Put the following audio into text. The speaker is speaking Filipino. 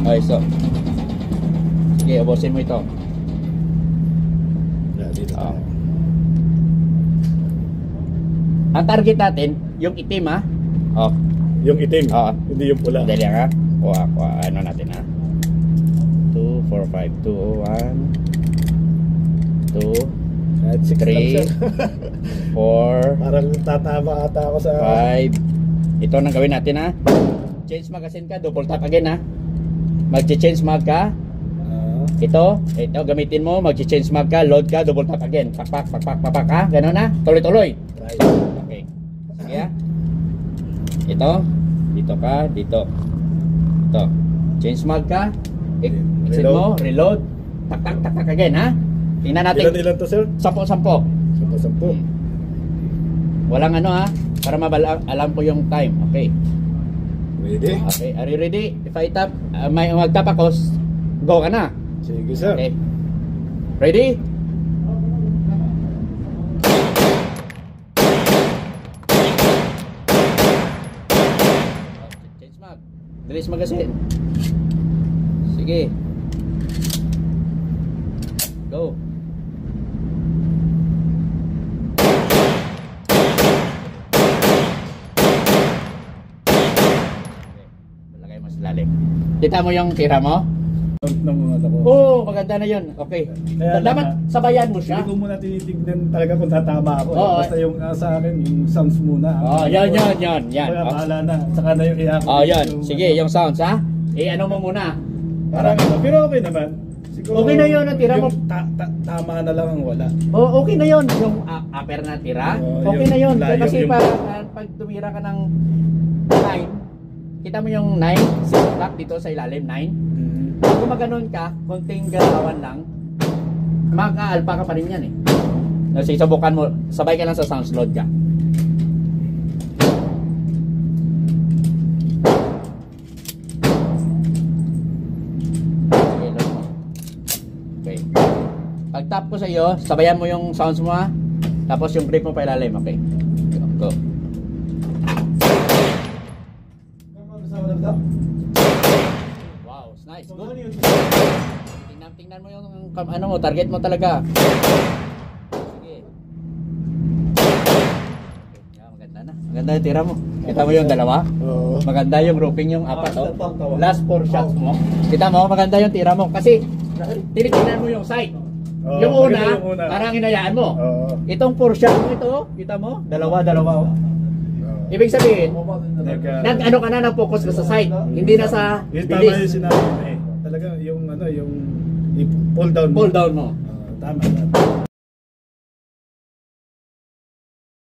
Okay, so sige, ubusin mo ito. Dito. Ang target natin, yung itim ha. Yung itim, hindi yung pula. Dali ha. Kuha, ano natin ha. 2, 4, 5, 2, 1 2 3 4 Parang tatama ata ako sa 5. Ito nang gawin natin ha. Change magazine ka, double tap again ha. Mag-change mag ka. Ito gamitin mo, mag-change mag ka, load ka, double tap again. Pakpak ha. Ganun na. Tuloy-tuloy. right. Okay. Sige ha. Ito, dito ka, dito. Ito. Change mag ka. Exit mo, reload. Tak again ha. Tingnan natin. Ilan to, sir? 10. 10. Walang ano ha, para alam ko yung time. Okay. Ready? Okay, are you ready? If I tap, may mag-tap ako, go ka na. Sige, sir. Okay. Ready? Change mag. Release magazine. Sige. Go. Lalim. Kita mo yung tira mo? Oo, maganda na yun. Okay. Dapat sabayan mo siya. Hindi ko muna tinitignan talaga kung tatama ako. Basta yung sa akin, yung sounds muna. Yan. Kaya bahala na. Saka na yung i-ako. Yan. Sige, yung sounds ha. Ano mo muna. Parang pero okay naman. Siguro, okay na yun ang tira mo. Tama na lang ang wala. Okay na yun. Yung upper na tira. Okay na yun. Kasi pag tumira ka ng 9, kita mo yung 9, 6 o'clock dito sa ilalim, 9. Kung maganon ka, konting galawan lang, maka-alpha ka pa rin yan eh. Kasi subukan mo, sabay ka lang sa sounds load ka. Okay, load mo. Okay. Pag tap ko sa iyo, sabayan mo yung sounds mo ha. Tapos yung grip mo pa ilalim, okay. Go. Wow, nice. Good. Tingnan mo yung ano mo, target mo talaga. Sige. Yeah, maganda na. Maganda yung tira mo. Kita mo yung dalawa? Maganda yung grouping yung apat. Last 4 shots mo. Kita mo, maganda yung tira mo. Kasi, tinitingnan mo yung sight. Yung una, parang hinayaan mo. Itong 4 shots mo ito, kita mo? Dalawa. Ibig sabihin, nag-ano ka na, nag-focus ka sa sight, hindi na sa bilis. Tama yung sinabi mo eh. Talaga yung pull down mo. Pull down mo. Tama.